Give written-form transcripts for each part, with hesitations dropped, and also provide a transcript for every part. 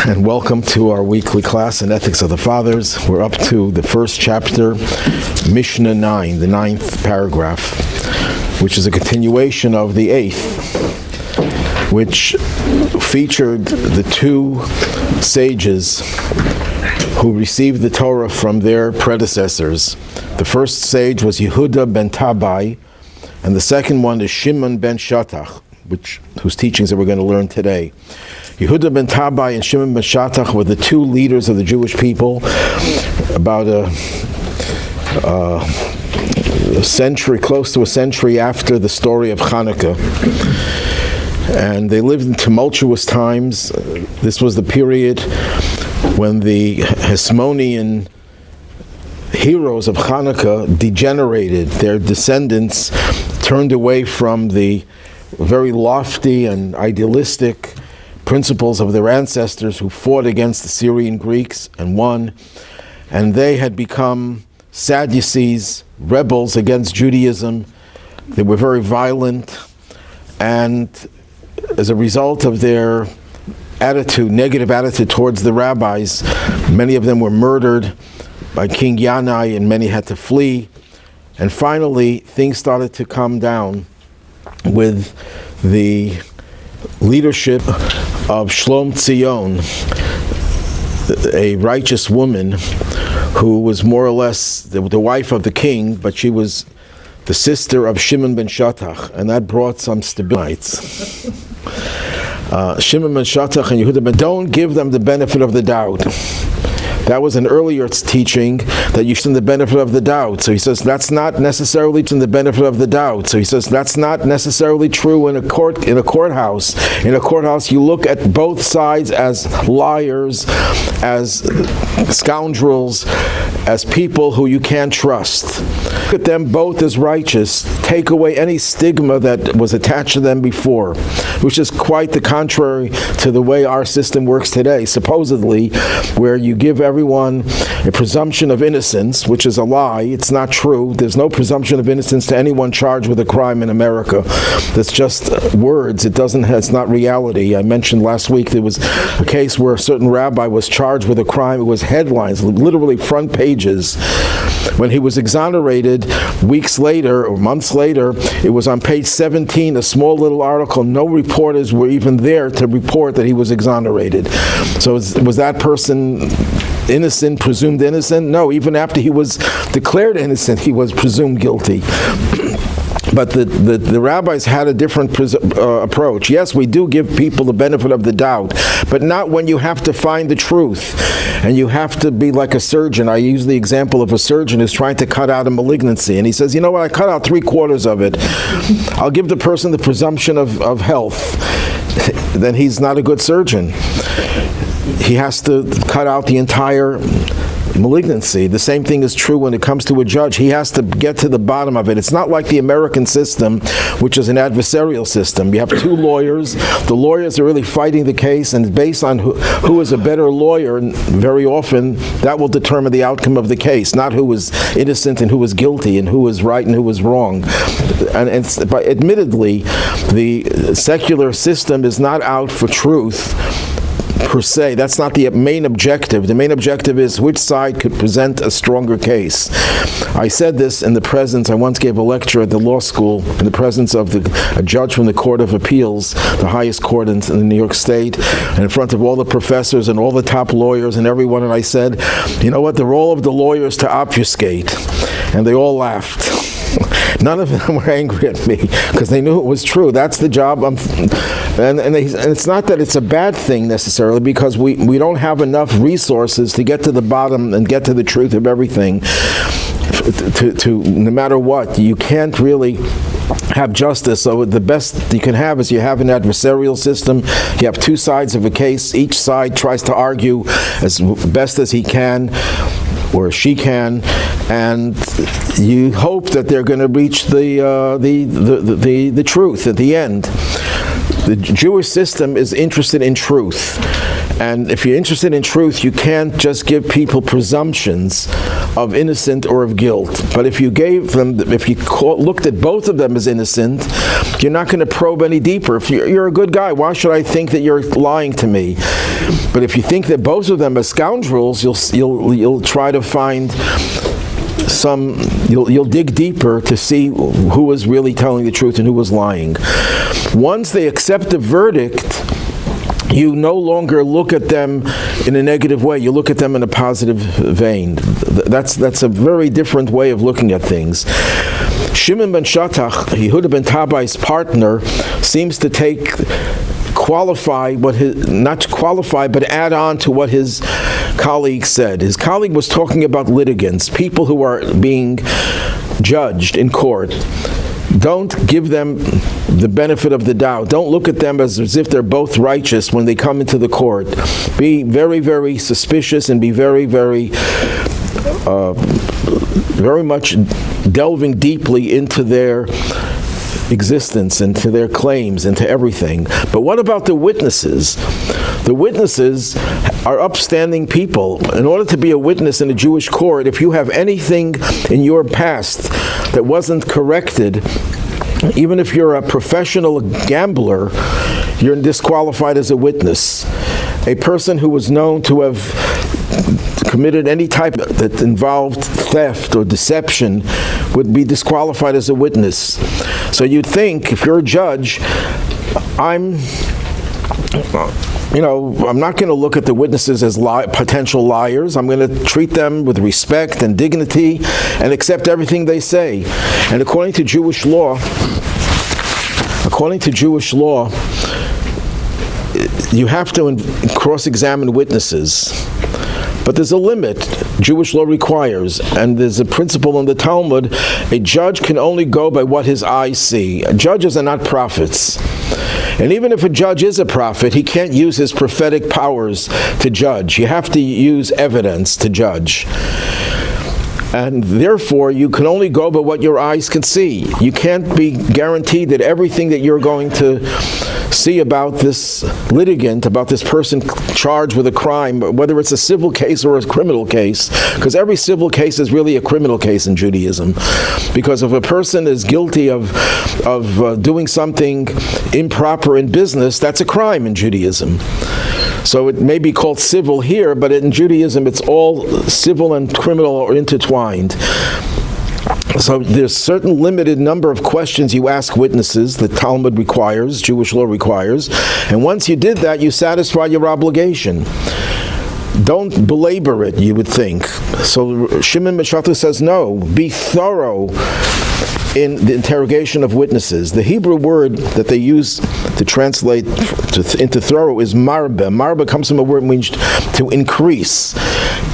and welcome to our weekly class in Ethics of the Fathers. We're up to the first chapter, Mishna 9, the 9th paragraph, which is a continuation of the 8th, which featured the two sages who received the Torah from their predecessors. The first sage was Yehuda ben Tabai, and the second one is Shimon ben Shetach, whose teachings that we're going to learn today. Yehuda ben Tabai and Shimon ben Shetach were the two leaders of the Jewish people about a century, close to a century after the story of Hanukkah. And they lived in tumultuous times. This was the period when the Hasmonean heroes of Hanukkah degenerated. Their descendants turned away from the very lofty and idealistic principles of their ancestors who fought against the Syrian Greeks and won, and they had become Sadducees, rebels against Judaism. They were very violent, and as a result of their attitude, negative attitude towards the rabbis, many of them were murdered by King Yanai, and many had to flee. And finally, things started to calm down with the leadership of Shlomtzion, a righteous woman who was more or less the wife of the king, but she was the sister of Shimon ben Shetach, and that brought some stability. Shimon ben Shetach and Yehuda ben, don't give them the benefit of the doubt. That was an earlier teaching that you should have the benefit of the doubt. So he says that's not necessarily to the benefit of the doubt. So he says that's not necessarily true in a courthouse. In a courthouse, you look at both sides as liars, as scoundrels, as people who you can't trust. Look at them both as righteous. Take away any stigma that was attached to them before, which is quite the contrary to the way our system works today, supposedly, where you give everyone a presumption of innocence, which is a lie. It's not true. There's no presumption of innocence to anyone charged with a crime in America. That's just words. It's not reality. I mentioned last week there was a case where a certain rabbi was charged with a crime. It was headlines, literally front pages. When he was exonerated, weeks later or months later, it was on page 17, a small little article. No reporters were even there to report that he was exonerated. So was that person innocent, presumed innocent? No, even after he was declared innocent, he was presumed guilty. But the rabbis had a different approach. Yes, we do give people the benefit of the doubt, but not when you have to find the truth. And you have to be like a surgeon. I use the example of a surgeon who's trying to cut out a malignancy. And he says, you know what, I cut out 3/4 of it. I'll give the person the presumption of health. Then he's not a good surgeon. He has to cut out the entire malignancy. The same thing is true when it comes to a judge. He has to get to the bottom of it. It's not like the American system, which is an adversarial system. You have two lawyers. The lawyers are really fighting the case, and based on who is a better lawyer, and very often that will determine the outcome of the case, not who was innocent and who was guilty, and who was right and who was wrong. But admittedly, the secular system is not out for truth per se. That's not the main objective. The main objective is which side could present a stronger case. I said this in the presence, I once gave a lecture at the law school in the presence of a judge from the Court of Appeals, the highest court in New York State, and in front of all the professors and all the top lawyers and everyone, and I said, you know what, the role of the lawyer is to obfuscate. And they all laughed. None of them were angry at me because they knew it was true. That's the job. And it's not that it's a bad thing necessarily, because we don't have enough resources to get to the bottom and get to the truth of everything. To no matter what, you can't really have justice. So the best you can have is you have an adversarial system. You have two sides of a case. Each side tries to argue as best as he can or she can, and you hope that they're going to reach the truth at the end. The Jewish system is interested in truth. And if you're interested in truth, you can't just give people presumptions of innocent or of guilt. But if you gave them, looked at both of them as innocent, you're not going to probe any deeper. If you're a good guy, why should I think that you're lying to me? But if you think that both of them are scoundrels, you'll try to find you'll dig deeper to see who was really telling the truth and who was lying. Once they accept the verdict, you no longer look at them in a negative way. You look at them in a positive vein. That's a very different way of looking at things. Shimon ben Shetach, Yehuda ben Tabai's partner, seems to not qualify, but add on to what his colleague said. His colleague was talking about litigants, people who are being judged in court. Don't give them the benefit of the doubt. Don't look at them as if they're both righteous when they come into the court. Be very, very suspicious and be very, very, very much delving deeply into their existence, into their claims, into everything. But what about the witnesses? The witnesses are upstanding people. In order to be a witness in a Jewish court, if you have anything in your past that wasn't corrected, even if you're a professional gambler, you're disqualified as a witness. A person who was known to have committed any type that involved theft or deception would be disqualified as a witness. So you'd think, if you're a judge, I'm not going to look at the witnesses as potential liars. I'm going to treat them with respect and dignity and accept everything they say. And according to Jewish law, you have to cross-examine witnesses. But there's a limit Jewish law requires, and there's a principle in the Talmud: a judge can only go by what his eyes see. Judges are not prophets. And even if a judge is a prophet, he can't use his prophetic powers to judge. You have to use evidence to judge. And therefore, you can only go by what your eyes can see. You can't be guaranteed that everything that you're going to see about this litigant, about this person charged with a crime, whether it's a civil case or a criminal case, because every civil case is really a criminal case in Judaism. Because if a person is guilty of doing something improper in business, that's a crime in Judaism. So it may be called civil here, but in Judaism it's all civil and criminal are intertwined. So there's a certain limited number of questions you ask witnesses that Talmud requires, Jewish law requires, and once you did that, you satisfy your obligation. Don't belabor it, you would think. So Shimon ben Shetach says, no, be thorough in the interrogation of witnesses. The Hebrew word that they use to translate into thorough is marba. Marba comes from a word means to increase.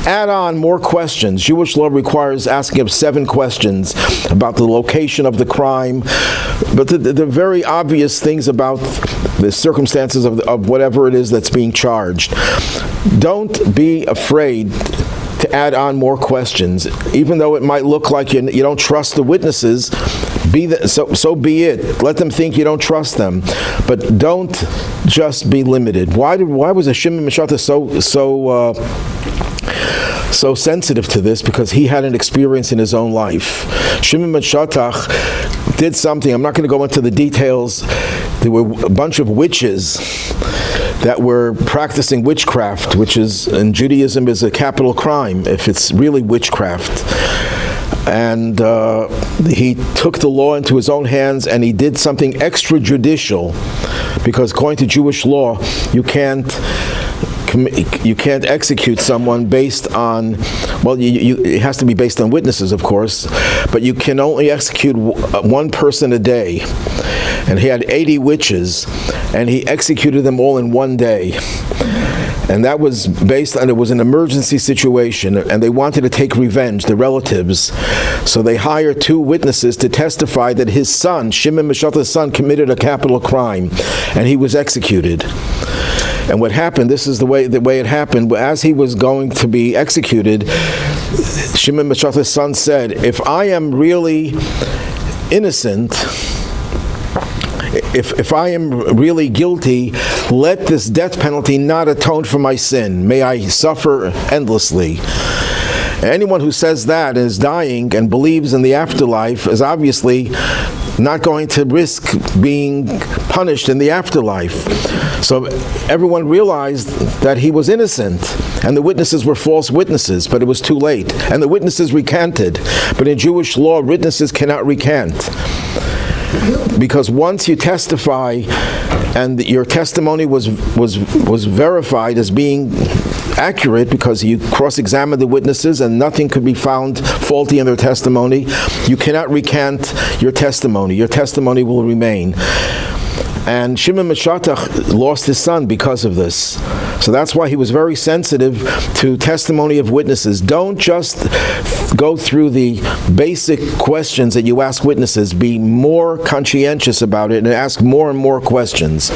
Add on more questions. Jewish law requires asking of 7 questions about the location of the crime, but the very obvious things about the circumstances of whatever it is that's being charged. Don't be afraid to add on more questions, even though it might look like you don't trust the witnesses. So be it. Let them think you don't trust them, but don't just be limited. Why was a Shimon ben Shetach so sensitive to this? Because he had an experience in his own life. Shimon ben Shetach did something. I'm not going to go into the details. There were a bunch of witches that were practicing witchcraft, which is in Judaism is a capital crime if it's really witchcraft. And he took the law into his own hands, and he did something extrajudicial, because according to Jewish law, you can't execute someone based on, it has to be based on witnesses, of course, but you can only execute one person a day. And he had 80 witches, and he executed them all in one day. And that was based on, it was an emergency situation, and they wanted to take revenge, the relatives. So they hired 2 witnesses to testify that his son, Shimon ben Shetach's son, committed a capital crime, and he was executed. And what happened, this is the way it happened, as he was going to be executed, Shimon ben Shetach's son said, if I am really innocent, if I am really guilty, let this death penalty not atone for my sin. May I suffer endlessly. Anyone who says that and is dying and believes in the afterlife is obviously not going to risk being punished in the afterlife. So everyone realized that he was innocent, and the witnesses were false witnesses, but it was too late. And the witnesses recanted. But in Jewish law, witnesses cannot recant. Because once you testify and your testimony was verified as being accurate because you cross-examined the witnesses and nothing could be found faulty in their testimony, you cannot recant your testimony. Your testimony will remain. And Shimon ben Shetach lost his son because of this. So that's why he was very sensitive to testimony of witnesses. Don't just go through the basic questions that you ask witnesses. Be more conscientious about it and ask more and more questions.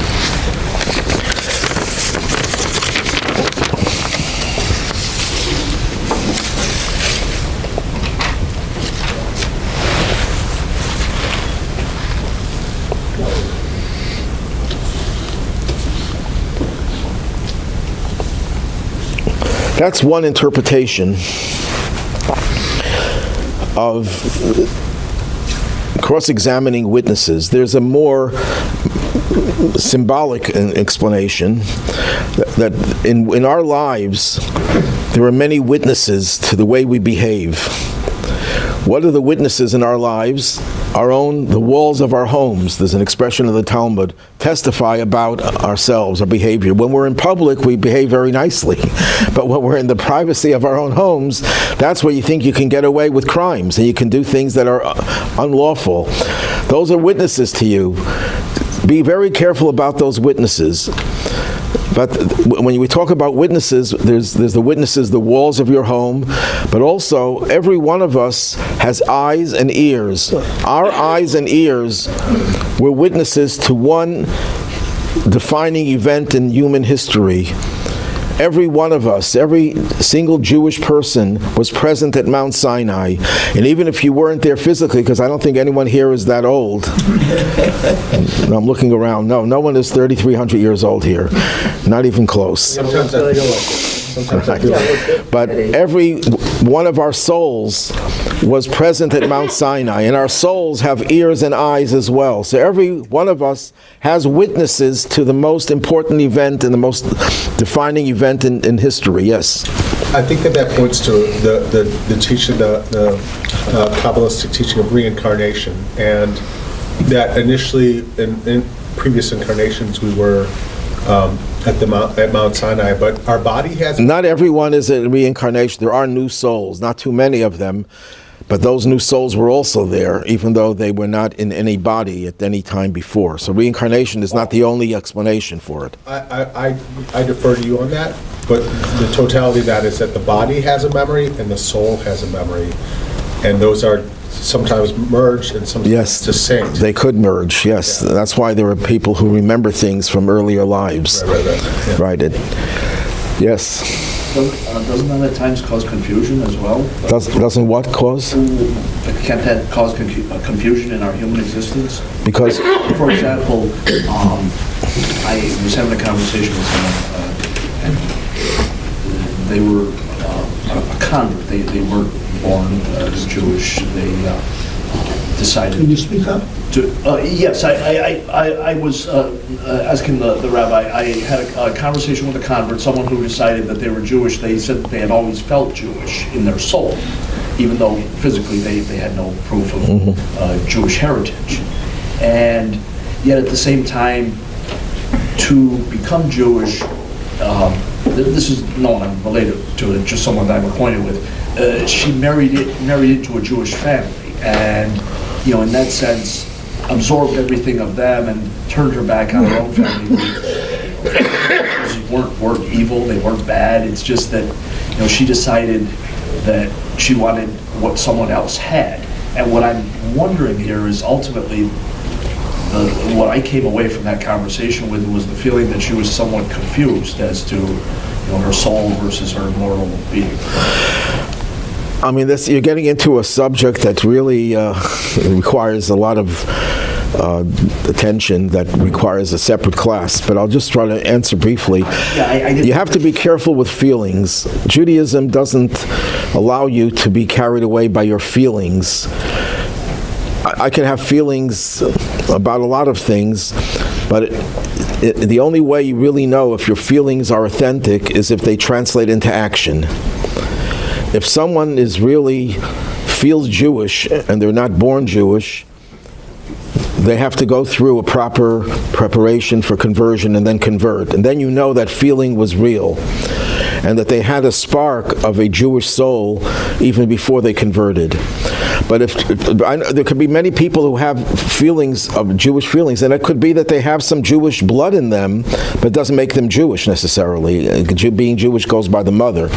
That's one interpretation of cross-examining witnesses. There's a more symbolic explanation that in our lives there are many witnesses to the way we behave. What are the witnesses in our lives? The walls of our homes, there's an expression in the Talmud, testify about ourselves, our behavior. When we're in public, we behave very nicely. But when we're in the privacy of our own homes, that's where you think you can get away with crimes and you can do things that are unlawful. Those are witnesses to you. Be very careful about those witnesses. But when we talk about witnesses, there's the witnesses, the walls of your home, but also every one of us has eyes and ears. Our eyes and ears were witnesses to one defining event in human history. Every one of us, every single Jewish person was present at Mount Sinai. And even if you weren't there physically, because I don't think anyone here is that old. No, I'm looking around. No one is 3,300 years old here. Not even close. Sometimes I feel like it. But every one of our souls was present at Mount Sinai, and our souls have ears and eyes as well. So every one of us has witnesses to the most important event and the most defining event in history. Yes? I think that points to the teaching, the Kabbalistic teaching of reincarnation, and that initially in previous incarnations we were at Mount Sinai, but our body has... Not everyone is a reincarnation. There are new souls, not too many of them, but those new souls were also there, even though they were not in any body at any time before. So reincarnation is not the only explanation for it. I defer to you on that, but the totality of that is that the body has a memory and the soul has a memory, and those are sometimes merged and sometimes distinct. They could merge, yes. Yeah. That's why there are people who remember things from earlier lives. Right. Yeah. Yes. Doesn't that at times cause confusion as well? Doesn't what cause? Can't that cause confusion in our human existence? Because? For example, I was having a conversation with someone, and they were a convert. They weren't born as Jewish. They decided. Can you speak up? Yes, I was asking the rabbi. I had a conversation with a convert, someone who decided that they were Jewish. They said that they had always felt Jewish in their soul, even though physically they had no proof of Jewish heritage. And yet at the same time, to become Jewish, this is no one I'm related to, it's just someone that I'm acquainted with. She married into a Jewish family, and in that sense, absorbed everything of them and turned her back on her own family. They weren't evil, they weren't bad. It's just that she decided that she wanted what someone else had. And what I'm wondering here is ultimately what I came away from that conversation with was the feeling that she was somewhat confused as to her soul versus her mortal being. I mean, you're getting into a subject that really requires a lot of attention, that requires a separate class, but I'll just try to answer briefly. You have to be careful with feelings. Judaism doesn't allow you to be carried away by your feelings. I can have feelings about a lot of things, but the only way you really know if your feelings are authentic is if they translate into action. If someone feels Jewish and they're not born Jewish, they have to go through a proper preparation for conversion and then convert. And then you know that feeling was real and that they had a spark of a Jewish soul even before they converted. But there could be many people who have feelings of Jewish feelings, and it could be that they have some Jewish blood in them, but it doesn't make them Jewish necessarily. Being Jewish goes by the mother.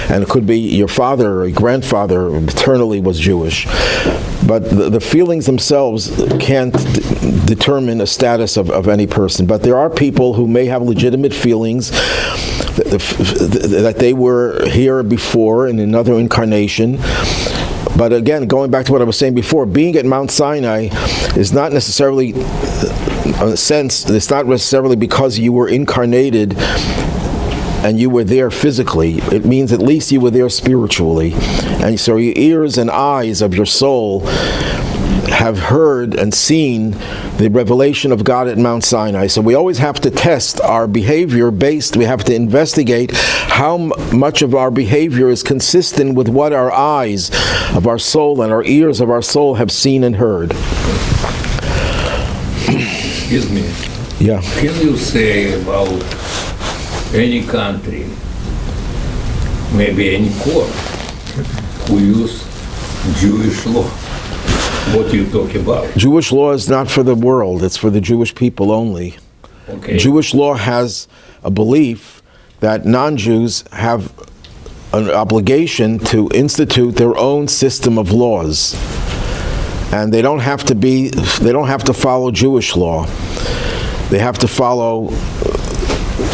And it could be your father or your grandfather paternally was Jewish. But the feelings themselves can't determine a status of any person. But there are people who may have legitimate feelings that they were here before in another incarnation. But again, going back to what I was saying before, being at Mount Sinai is not necessarily, in a sense, it's not necessarily because you were incarnated and you were there physically. It means at least you were there spiritually. And so your ears and eyes of your soul have heard and seen the revelation of God at Mount Sinai. So we always have to test our behavior we have to investigate how much of our behavior is consistent with what our eyes of our soul and our ears of our soul have seen and heard. Excuse me. Yeah. Can you say about any country, maybe any court, who use Jewish law? What do you talk about? Jewish law is not for the world, it's for the Jewish people only. Okay. Jewish law has a belief that non-Jews have an obligation to institute their own system of laws. And they don't have to follow Jewish law. They have to follow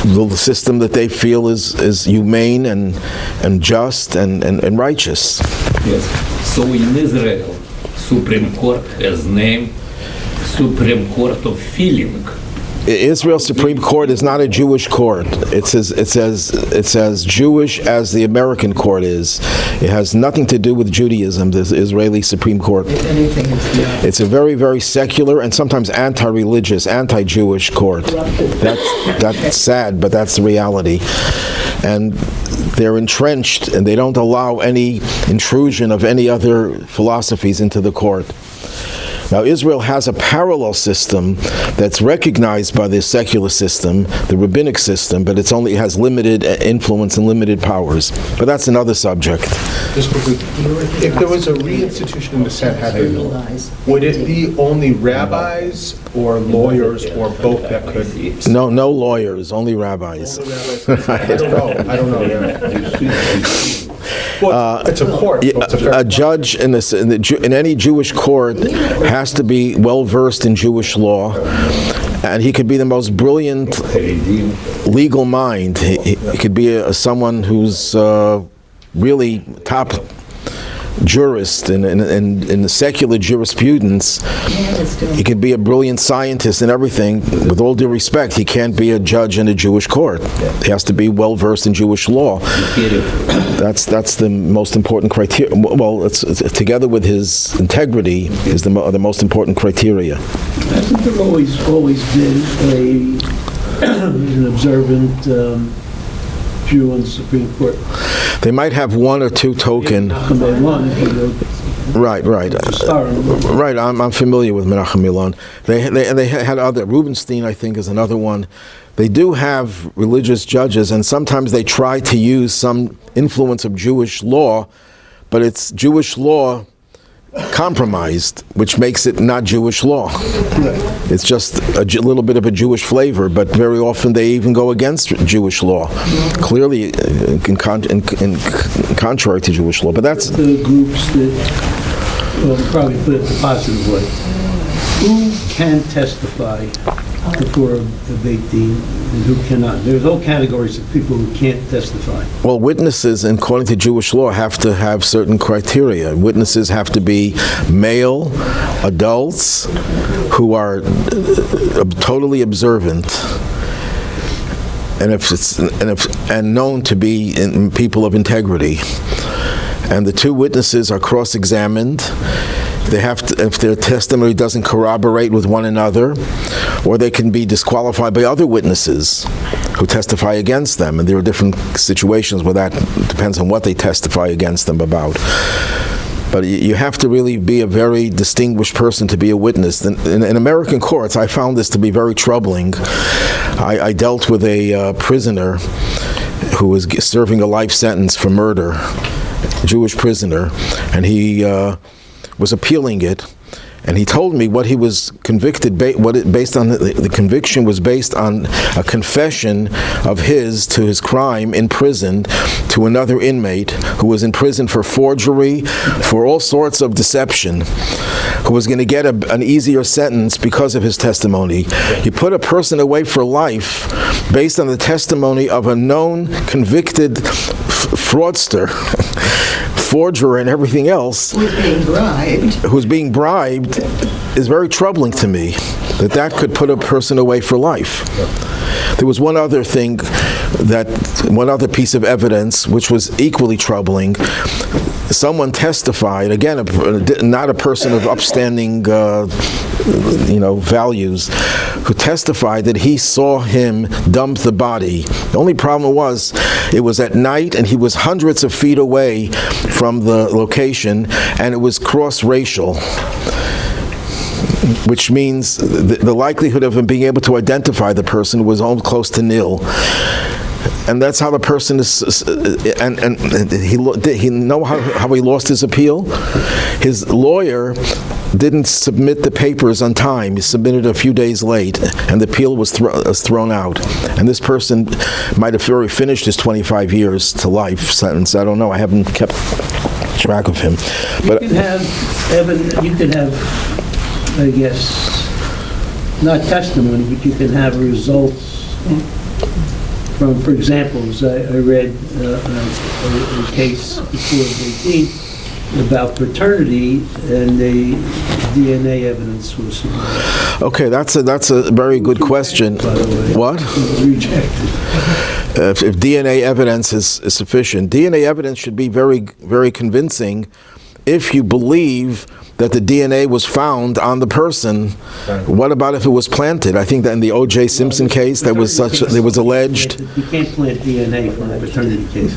the system that they feel is humane and just and righteous. Yes. So in Israel, Supreme Court has named Supreme Court of Feeling. Israel's Supreme Court is not a Jewish court. It's as Jewish as the American court is. It has nothing to do with Judaism, the Israeli Supreme Court. It's a very, very secular and sometimes anti-religious, anti-Jewish court. That's sad, but that's the reality. And they're entrenched, and they don't allow any intrusion of any other philosophies into the court. Now, Israel has a parallel system that's recognized by the secular system, the rabbinic system, but it has limited influence and limited powers. But that's another subject. Just quickly, if there was a reinstitution in the Sanhedrin, would it be only rabbis or lawyers or both that could? No lawyers, only rabbis. I don't know. Yeah. Well, it's a court. A judge in any Jewish court has to be well versed in Jewish law, and he could be the most brilliant legal mind. He could be someone who's really top jurist in the secular jurisprudence. He could be a brilliant scientist and everything. With all due respect, he can't be a judge in a Jewish court. He has to be well versed in Jewish law. That's the most important criteria. Well, it's together with his integrity is the most important criteria. Hasn't there always been an observant Jew on the Supreme Court? They might have one or two token. Right. Right. I'm familiar with Menachem Milon. They had other. Rubenstein, I think, is another one. They do have religious judges, and sometimes they try to use some influence of Jewish law, but it's Jewish law compromised, which makes it not Jewish law. It's just a little bit of a Jewish flavor, but very often they even go against Jewish law, clearly in contrary to Jewish law. But that's the groups that probably put it the positive way. Who can testify before a Beit Din and who cannot? There's all categories of people who can't testify. Well, witnesses, according to Jewish law, have to have certain criteria. Witnesses have to be male, adults, who are totally observant, and known to be people of integrity. And the two witnesses are cross-examined. if their testimony doesn't corroborate with one another, or they can be disqualified by other witnesses who testify against them. And there are different situations where that depends on what they testify against them about. But you have to really be a very distinguished person to be a witness. In American courts, I found this to be very troubling. I dealt with a prisoner who was serving a life sentence for murder, a Jewish prisoner, and he was appealing it. And he told me what he was convicted, based on the conviction was based on a confession of his to his crime in prison to another inmate who was in prison for forgery, for all sorts of deception, who was going to get an easier sentence because of his testimony. You put a person away for life based on the testimony of a known convicted fraudster, forger and everything else, who's being bribed, is very troubling to me, that could put a person away for life. There was one other piece of evidence which was equally troubling. Someone testified, again, not a person of upstanding values, who testified that he saw him dump the body. The only problem was, it was at night and he was hundreds of feet away from the location, and it was cross-racial, which means the likelihood of him being able to identify the person was almost close to nil. And that's how the person is, and he know how he lost his appeal? His lawyer didn't submit the papers on time. He submitted a few days late, and the appeal was thrown out. And this person might have already finished his 25 years to life sentence. I don't know. I haven't kept track of him. But you can have, I guess, not testimony, but you can have results from, for example, as I read a case before the 18th about paternity, and the DNA evidence was submitted. Okay, that's a very good question. By the way. What? It was rejected. If DNA evidence is sufficient, DNA evidence should be very, very convincing if you believe that the DNA was found on the person. What about if it was planted? I think that in the O.J. Simpson case, there was alleged. You can't plant DNA for a paternity case.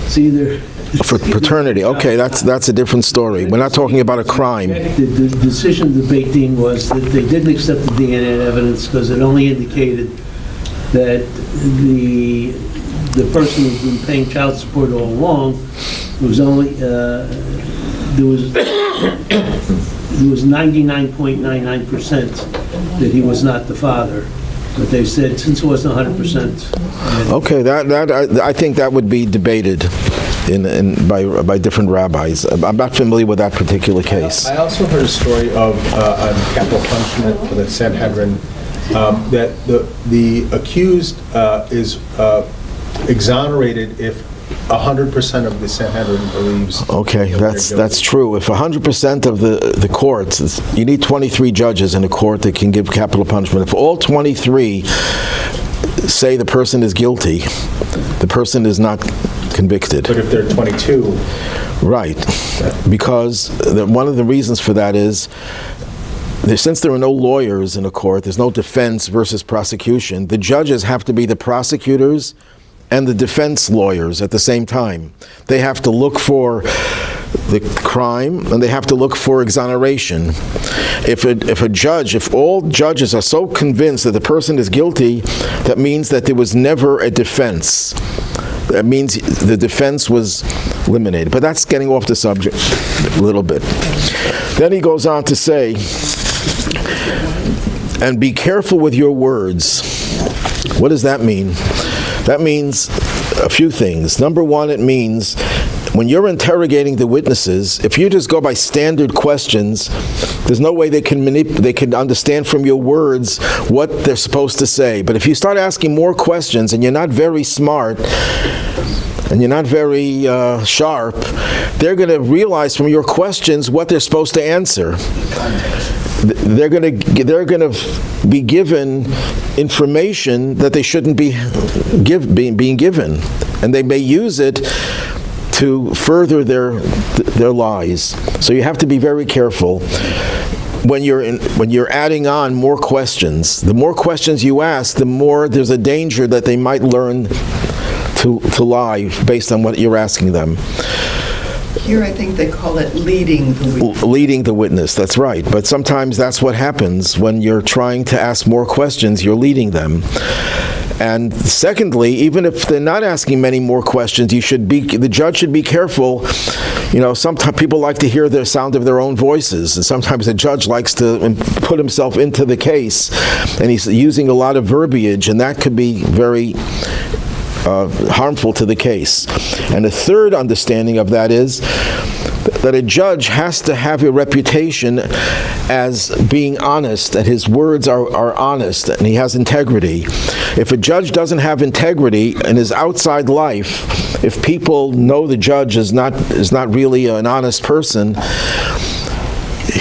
It's either For paternity, okay, that's a different story. We're not talking about a crime. The decision of the Beit Din was that they didn't accept the DNA evidence because it only indicated that the person who's been paying child support all along was only there was 99.99% that he was not the father. But they said since it wasn't 100%. Okay, I think that would be debated by different rabbis. I'm not familiar with that particular case. I also heard a story of on capital punishment for the Sanhedrin, that the accused is exonerated if 100% of the Sanhedrin believes. Okay, that's true. If 100% of the courts, you need 23 judges in a court that can give capital punishment. If all 23 say the person is guilty, the person is not convicted. But if there are 22... Right. Because one of the reasons for that is, since there are no lawyers in a court, there's no defense versus prosecution, the judges have to be the prosecutors and the defense lawyers at the same time. They have to look for the crime and they have to look for exoneration. If all judges are so convinced that the person is guilty, that means that there was never a defense. That means the defense was eliminated. But that's getting off the subject a little bit. Then he goes on to say, and be careful with your words. What does that mean? That means a few things. Number one, it means when you're interrogating the witnesses, if you just go by standard questions, there's no way they can understand from your words what they're supposed to say. But if you start asking more questions and you're not very smart and you're not very sharp, they're going to realize from your questions what they're supposed to answer. They're going to be given information that they shouldn't be being given, and they may use it to further their lies. So you have to be very careful when you're adding on more questions. The more questions you ask, the more there's a danger that they might learn to lie based on what you're asking them. Here, I think they call it leading the witness. Leading the witness, that's right. But sometimes that's what happens when you're trying to ask more questions, you're leading them. And secondly, even if they're not asking many more questions, the judge should be careful. Sometimes people like to hear the sound of their own voices, and sometimes the judge likes to put himself into the case, and he's using a lot of verbiage, and that could be very harmful to the case. And a third understanding of that is that a judge has to have a reputation as being honest, that his words are honest, and he has integrity. If a judge doesn't have integrity in his outside life, if people know the judge is not really an honest person,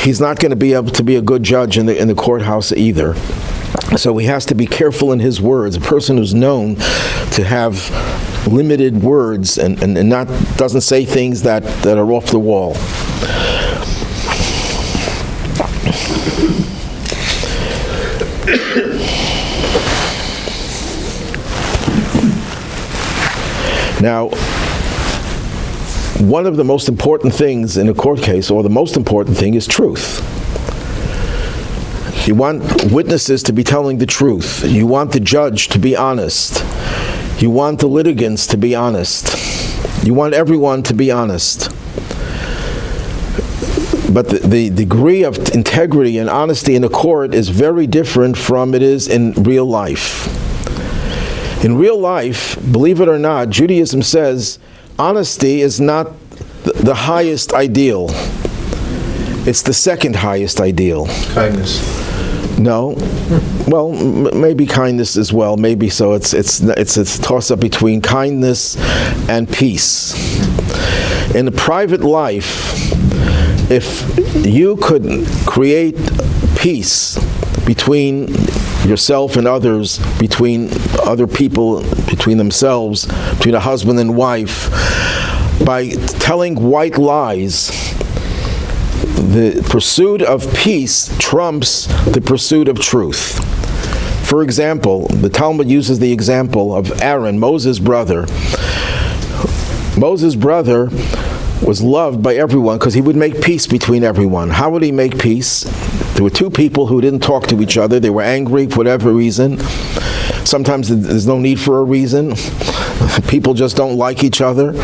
he's not going to be able to be a good judge in the courthouse either. So he has to be careful in his words. A person who's known to have limited words and doesn't say things that are off the wall. Now, one of the most important things in a court case, or the most important thing, is truth. You want witnesses to be telling the truth. You want the judge to be honest. You want the litigants to be honest. You want everyone to be honest. But the degree of integrity and honesty in a court is very different from it is in real life. In real life, believe it or not, Judaism says honesty is not the highest ideal. It's the second highest ideal. Kindness. No, well, maybe kindness as well. Maybe so. It's a toss-up between kindness and peace. In a private life, if you could create peace between yourself and others, between other people, between themselves, between a husband and wife, by telling white lies, the pursuit of peace trumps the pursuit of truth. For example, the Talmud uses the example of Aaron, Moses' brother. Moses' brother was loved by everyone because he would make peace between everyone. How would he make peace? There were two people who didn't talk to each other. They were angry for whatever reason. Sometimes there's no need for a reason. People just don't like each other.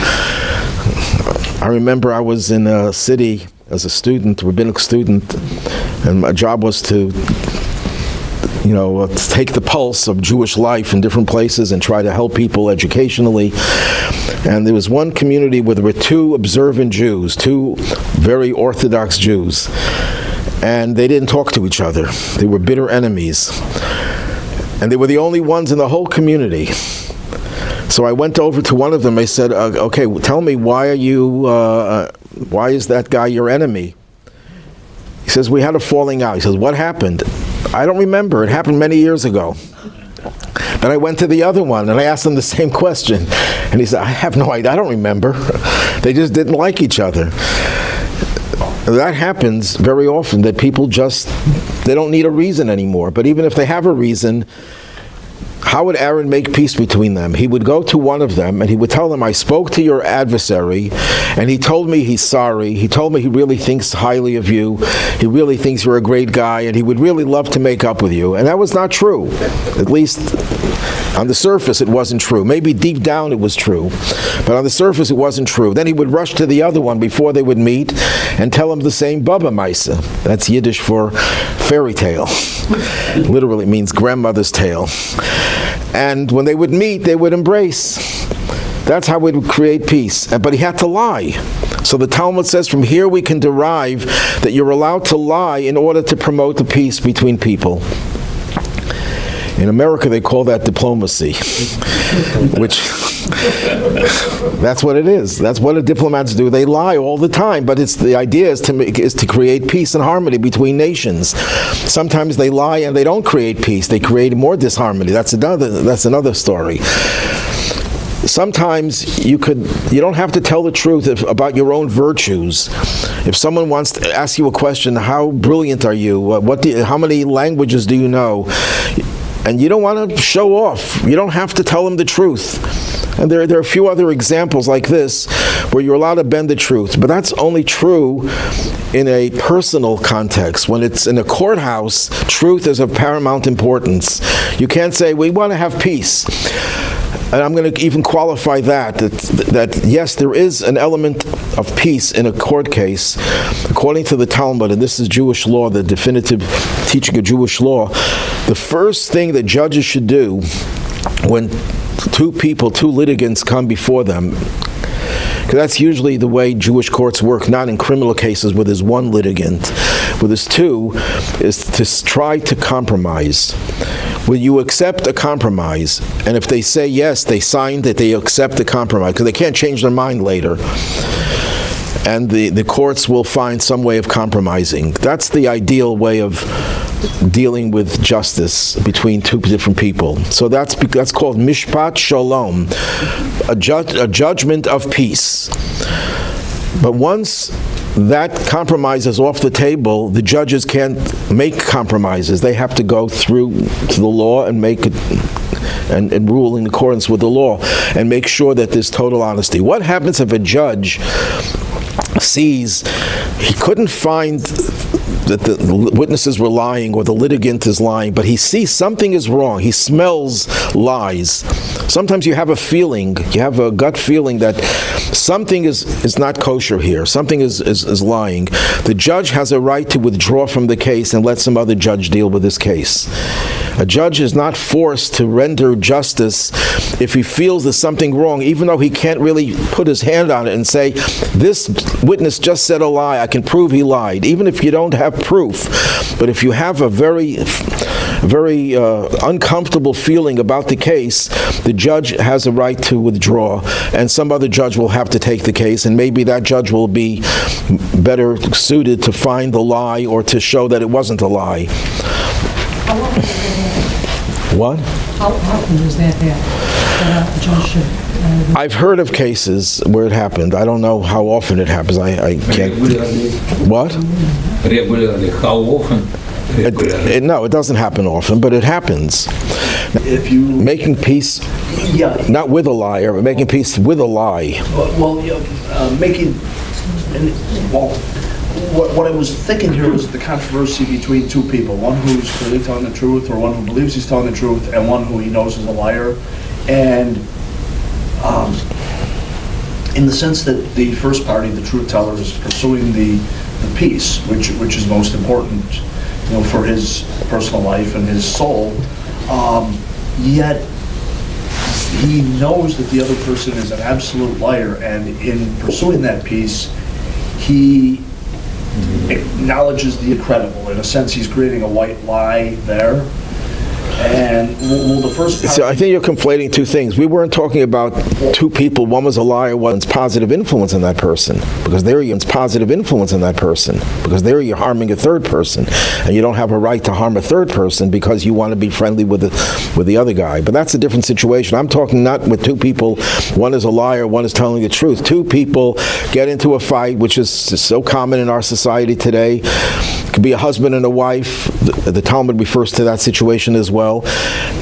I remember I was in a city as a student, rabbinic student, and my job was to take the pulse of Jewish life in different places and try to help people educationally. And there was one community where there were two observant Jews, two very Orthodox Jews, and they didn't talk to each other. They were bitter enemies. And they were the only ones in the whole community. So I went over to one of them. I said, okay, tell me, why is that guy your enemy? He says, we had a falling out. He says, what happened? I don't remember. It happened many years ago. Then I went to the other one and I asked him the same question. And he said, I have no idea. I don't remember. They just didn't like each other. That happens very often, that people they don't need a reason anymore. But even if they have a reason, how would Aaron make peace between them? He would go to one of them and he would tell them, I spoke to your adversary and he told me he's sorry. He told me he really thinks highly of you. He really thinks you're a great guy and he would really love to make up with you. And that was not true. At least on the surface it wasn't true. Maybe deep down it was true. But on the surface it wasn't true. Then he would rush to the other one before they would meet and tell him the same Baba Maisa. That's Yiddish for fairy tale. Literally means grandmother's tale. And when they would meet, they would embrace. That's how we would create peace. But he had to lie. So the Talmud says from here we can derive that you're allowed to lie in order to promote the peace between people. In America, they call that diplomacy, which that's what it is. That's what the diplomats do. They lie all the time, but the idea is to create peace and harmony between nations. Sometimes they lie and they don't create peace. They create more disharmony. That's another story. sometimes you don't have to tell the truth about your own virtues. If someone wants to ask you a question, how brilliant are you? How many languages do you know? And you don't want to show off. You don't have to tell them the truth. And there are a few other examples like this where you're allowed to bend the truth. But that's only true in a personal context. When it's in a courthouse, truth is of paramount importance. You can't say, we want to have peace. And I'm going to even qualify that yes, there is an element of peace in a court case. According to the Talmud, and this is Jewish law, the definitive teaching of Jewish law, the first thing that judges should do when two litigants come before them, because that's usually the way Jewish courts work, not in criminal cases where there's one litigant. Where there's two, is to try to compromise. Will you accept a compromise? And if they say yes, they sign that they accept the compromise, because they can't change their mind later. And the courts will find some way of compromising. That's the ideal way of dealing with justice between two different people. So that's called mishpat shalom, a judgment of peace. But once that compromise is off the table, the judges can't make compromises. They have to go through to the law and make it and rule in accordance with the law and make sure that there's total honesty. What happens if a judge sees he couldn't find that the witnesses were lying or the litigant is lying, but he sees something is wrong. He smells lies. Sometimes you have a feeling, you have a gut feeling that something is not kosher here. Something is lying. The judge has a right to withdraw from the case and let some other judge deal with this case. A judge is not forced to render justice if he feels there's something wrong, even though he can't really put his hand on it and say, this witness just said a lie, I can prove he lied, even if you don't have proof. But if you have a very uncomfortable feeling about the case, the judge has a right to withdraw, and some other judge will have to take the case, and maybe that judge will be better suited to find the lie or to show that it wasn't a lie. How often does that happen? What? How often does that happen? That a judge should, I've heard of cases where it happened. I don't know how often it happens. I can't. Regularly. What? Regularly. How often? Regularly. No, it doesn't happen often, but it happens. If you, Making peace, yeah, not with a liar, but making peace with a lie. well, making, well, what I was thinking here was the controversy between two people, one who's clearly telling the truth, or one who believes he's telling the truth, and one who he knows is a liar. And in the sense that the first party, the truth teller, is pursuing the peace, which is most important, for his personal life and his soul, yet he knows that the other person is an absolute liar, and in pursuing that peace, he acknowledges the incredible. In a sense, he's creating a white lie there. And will the first party... So I think you're conflating two things. We weren't talking about two people. One was a liar, one's positive influence in that person. Because there you're positive influence in that person. Because there you're harming a third person. And you don't have a right to harm a third person because you want to be friendly with the other guy. But that's a different situation. I'm talking not with two people. One is a liar, one is telling the truth. Two people get into a fight, which is so common in our society today. It could be a husband and a wife. The Talmud refers to that situation as well.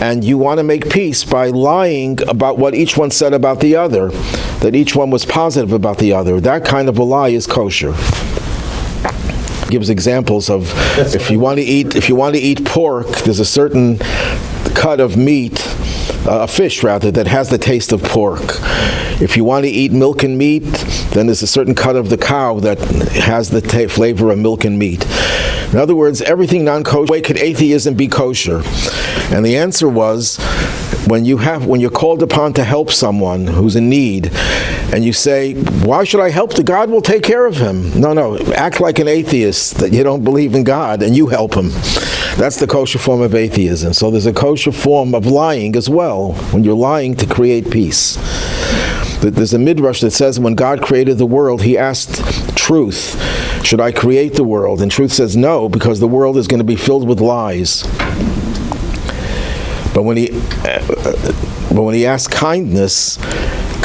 And you want to make peace by lying about what each one said about the other, that each one was positive about the other. That kind of a lie is kosher. Gives examples of if you want to eat pork, there's a certain cut of meat, a fish rather, that has the taste of pork. If you want to eat milk and meat, then there's a certain cut of the cow that has the flavor of milk and meat. In other words, everything non-kosher. Why could atheism be kosher? And the answer was, when you're called upon to help someone who's in need, and you say, why should I help? God will take care of him. No, act like an atheist, that you don't believe in God, and you help him. That's the kosher form of atheism. So there's a kosher form of lying as well, when you're lying to create peace. There's a midrash that says when God created the world, he asked truth, should I create the world? And truth says no, because the world is going to be filled with lies. But when he asked kindness,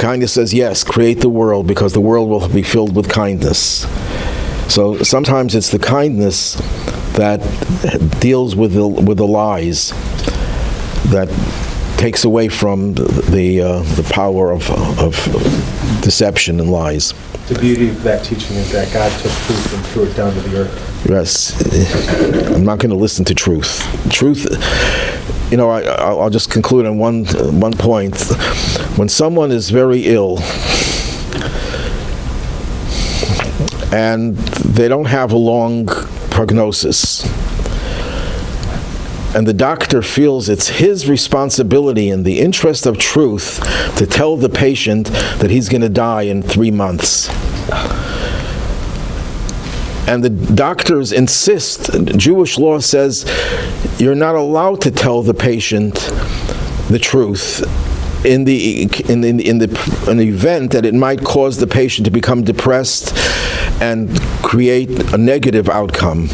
Kindness says, yes, create the world because the world will be filled with kindness. So sometimes it's the kindness that deals with the lies, that takes away from the power of deception and lies. The beauty of that teaching is that God took truth and threw it down to the earth. Yes, I'm not going to listen to truth. Truth, I'll just conclude on one point. When someone is very ill and they don't have a long prognosis, and the doctor feels it's his responsibility in the interest of truth to tell the patient that he's going to die in 3 months. And the doctors insist, Jewish law says, you're not allowed to tell the patient the truth in the event that it might cause the patient to become depressed and create a negative outcome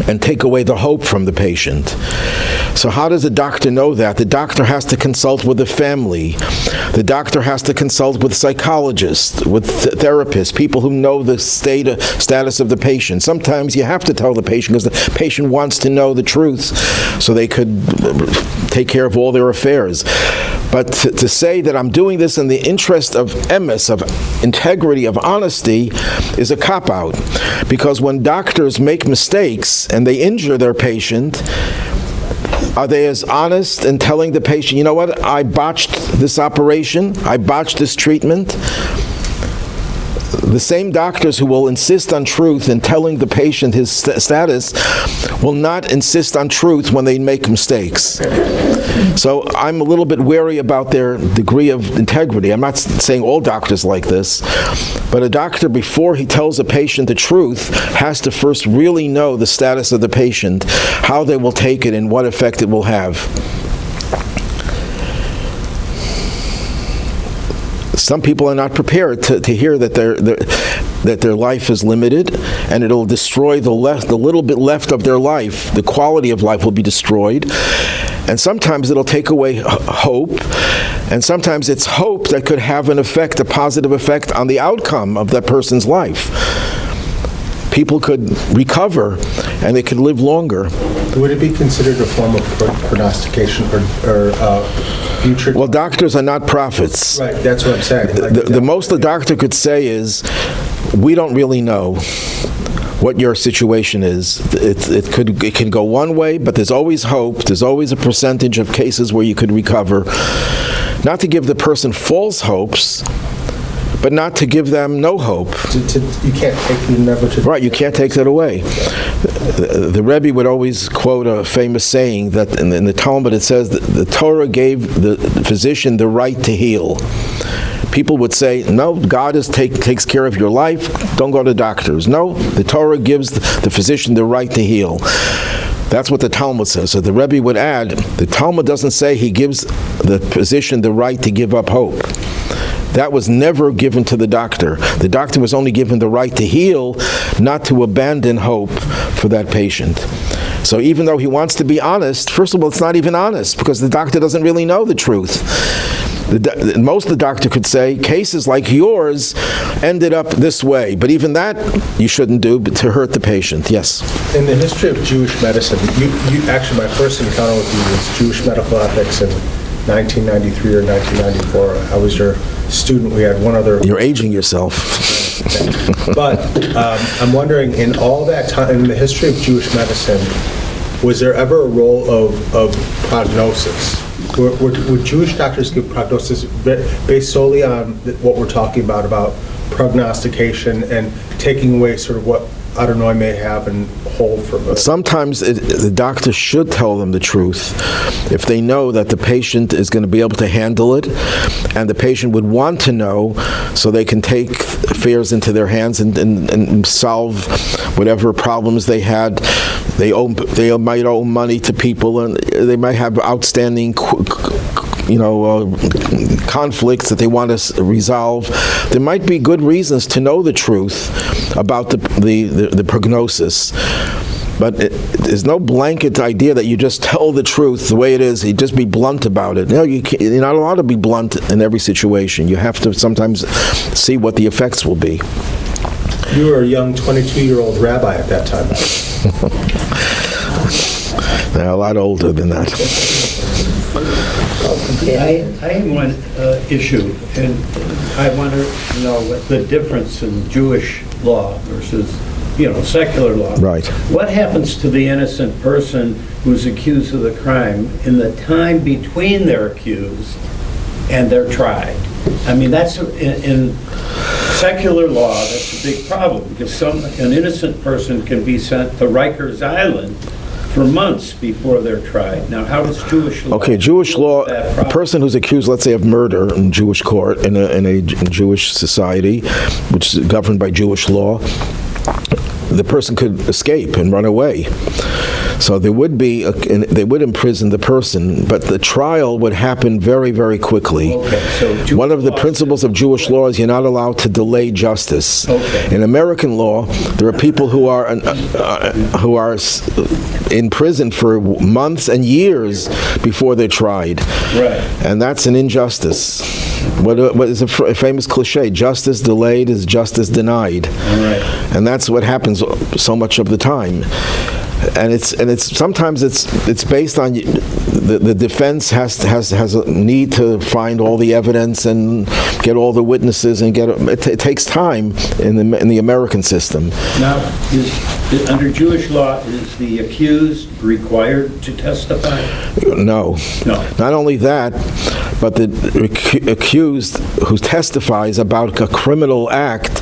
and take away the hope from the patient. So how does the doctor know that? The doctor has to consult with the family. The doctor has to consult with psychologists, with therapists, people who know the status of the patient. Sometimes you have to tell the patient because the patient wants to know the truth so they could take care of all their affairs. But to say that I'm doing this in the interest of emes, of integrity, of honesty, is a cop-out. Because when doctors make mistakes and they injure their patient, are they as honest in telling the patient, you know what, I botched this operation, I botched this treatment? The same doctors who will insist on truth in telling the patient his status will not insist on truth when they make mistakes. So I'm a little bit wary about their degree of integrity. I'm not saying all doctors like this, but a doctor, before he tells a patient the truth, has to first really know the status of the patient, how they will take it, and what effect it will have. Some people are not prepared to hear that their life is limited, and it'll destroy the little bit left of their life. The quality of life will be destroyed, and sometimes it'll take away hope, and sometimes it's hope that could have an effect, a positive effect on the outcome of that person's life. People could recover, and they could live longer. Would it be considered a form of prognostication or future? Well, doctors are not prophets. Right, that's what I'm saying. The most the doctor could say is, we don't really know what your situation is. It can go one way, but there's always hope. There's always a percentage of cases where you could recover. Not to give the person false hopes, but not to give them no hope. You can't take the never to... Right, you can't take that away. The Rabbi would always quote a famous saying that in the Talmud it says that the Torah gave the physician the right to heal. People would say, no, God takes care of your life, don't go to doctors. No, the Torah gives the physician the right to heal. That's what the Talmud says. So the Rebbe would add, the Talmud doesn't say he gives the physician the right to give up hope. That was never given to the doctor. The doctor was only given the right to heal, not to abandon hope for that patient. So even though he wants to be honest, first of all, it's not even honest, because the doctor doesn't really know the truth. Most of the doctor could say, cases like yours ended up this way, but even that you shouldn't do to hurt the patient. Yes? In the history of Jewish medicine, you actually, my first encounter with you was Jewish medical ethics in 1993 or 1994. I was your student. We had one other... You're aging yourself. But I'm wondering, in all that time, in the history of Jewish medicine, was there ever a role of prognosis? Would Jewish doctors give prognosis based solely on what we're talking about prognostication and taking away sort of what Adonai may have and hold for them? Sometimes the doctor should tell them the truth if they know that the patient is going to be able to handle it, and the patient would want to know so they can take affairs into their hands and solve whatever problems they had. They might owe money to people, and they might have outstanding conflicts that they want to resolve. There might be good reasons to know the truth about the prognosis. But there's no blanket idea that you just tell the truth the way it is. You just be blunt about it. No, you're not allowed to be blunt in every situation. You have to sometimes see what the effects will be. You were a young 22-year-old rabbi at that time. They're a lot older than that. I have one issue, and I want to know what the difference in Jewish law versus, secular law. Right. What happens to the innocent person who's accused of the crime in the time between they're accused and they're tried? I mean, that's in secular law. That's a big problem because an innocent person can be sent to Rikers Island for months before they're tried. Now, how does Jewish law? Okay, Jewish deal law, with that a problem? person who's accused, let's say, of murder in Jewish court, in a Jewish society, which is governed by Jewish law, the person could escape and run away. So they would imprison the person, but the trial would happen very, very quickly. Okay, so Jewish One of the law- principles of Jewish law is you're not allowed to delay justice. Okay. In American law, there are people who are in prison for months and years before they're tried. Right. And that's an injustice. What is a famous cliche? Justice delayed is justice denied. All right. And that's what happens so much of the time. And it's sometimes it's based on the defense has a need to find all the evidence and get all the witnesses and it takes time in the American system. Now, under Jewish law, is the accused required to testify? No. No. Not only that, but the accused who testifies about a criminal act,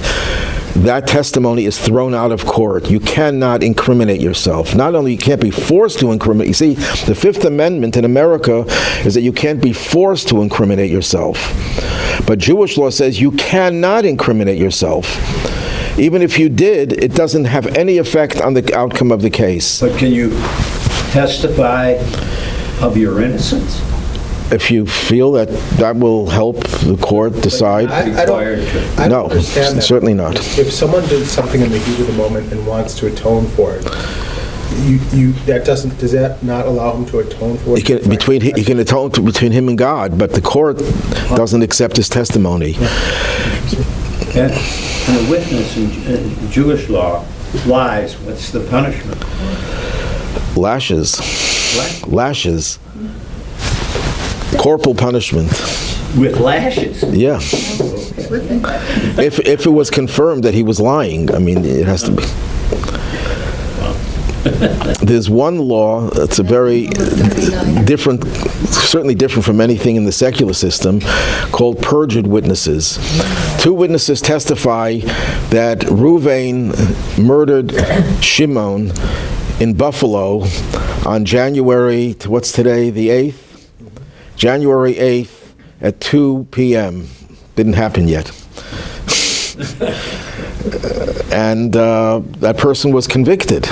that testimony is thrown out of court. You cannot incriminate yourself. Not only you can't be forced to incriminate. You see, the Fifth Amendment in America is that you can't be forced to incriminate yourself. But Jewish law says you cannot incriminate yourself. Even if you did, it doesn't have any effect on the outcome of the case. But can you testify of your innocence? If you feel that will help the court decide, I Required to. no, don't understand that. certainly not. If someone did something in the heat of the moment and wants to atone for it, does that not allow him to atone for it? He can atone between him and God, but the court doesn't accept his testimony. And a witness in Jewish law lies, what's the punishment? Lashes. What? Lashes. Corporal punishment. With lashes? Yeah. If it was confirmed that he was lying, I mean, it has to be. There's one law that's a very different, certainly different from anything in the secular system, called perjured witnesses. Two witnesses testify that Reuven murdered Shimon in Buffalo on January, what's today, the 8th? January 8th at 2 p.m. Didn't happen yet. And that person was convicted.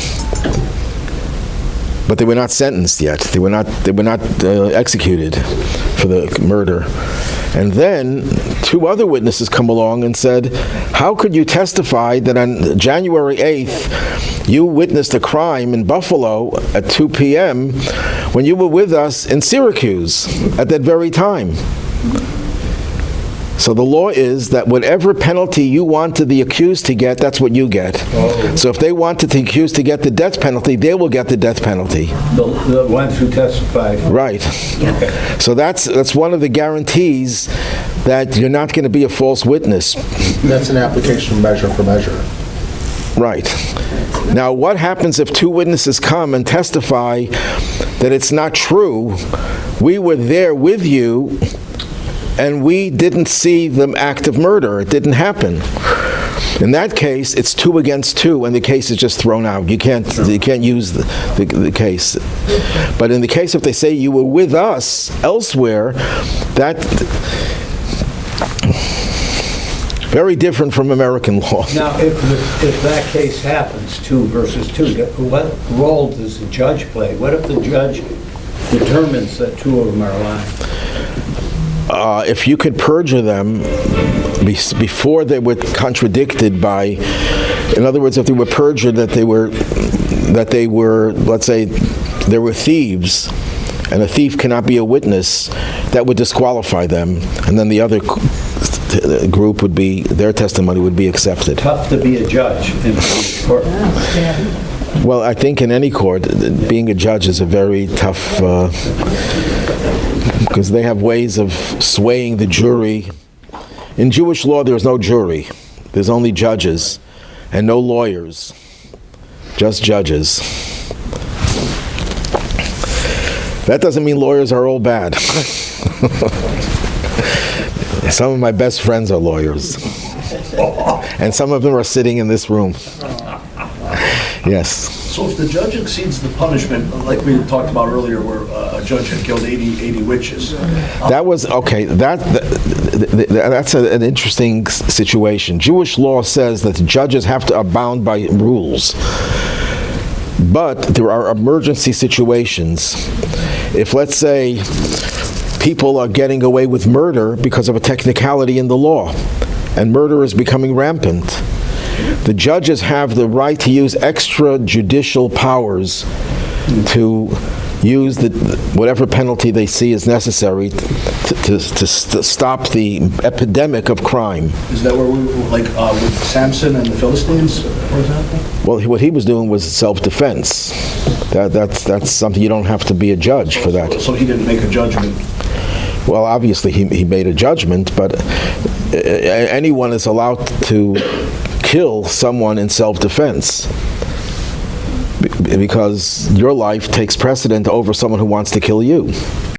But they were not sentenced yet. They were not executed for the murder. And then two other witnesses come along and said, how could you testify that on January 8th you witnessed a crime in Buffalo at 2 p.m. when you were with us in Syracuse at that very time? So the law is that whatever penalty you wanted the accused to get, that's what you get. Oh. So if they wanted the accused to get the death penalty, they will get the death penalty. The ones who testified. Right. Okay. So that's one of the guarantees that you're not going to be a false witness. That's an application measure for measure. Right. Now, what happens if two witnesses come and testify that it's not true? We were there with you, and we didn't see the act of murder. It didn't happen. In that case, it's 2 against 2, and the case is just thrown out. You can't use the case. But in the case if they say you were with us elsewhere, that very different from American law. Now, if that case happens, 2 versus 2, what role does the judge play? What if the judge determines that 2 of them are lying? If you could perjure them before they were contradicted by, in other words, if they were perjured that they were that they were, let's say, there were thieves, and a thief cannot be a witness, that would disqualify them, and then the other group would be, their testimony would be accepted. Tough to be a judge in a court. Well, I think in any court, being a judge is a very tough, because they have ways of swaying the jury. In Jewish law, there's no jury. There's only judges, and no lawyers, just judges. That doesn't mean lawyers are all bad. Some of my best friends are lawyers. And some of them are sitting in this room. Yes. So if the judge exceeds the punishment, like we talked about earlier, where a judge had killed 80 witches. That was, okay, that's an interesting situation. Jewish law says that judges have to abound by rules. But there are emergency situations. If, let's say, people are getting away with murder because of a technicality in the law, and murder is becoming rampant, the judges have the right to use extrajudicial powers to use whatever penalty they see is necessary to stop the epidemic of crime. Is that where we were, like with Samson and the Philistines, for example? Well, what he was doing was self-defense. That's something you don't have to be a judge for that. So he didn't make a judgment. Well, obviously he made a judgment, but anyone is allowed to kill someone in self-defense because your life takes precedent over someone who wants to kill you.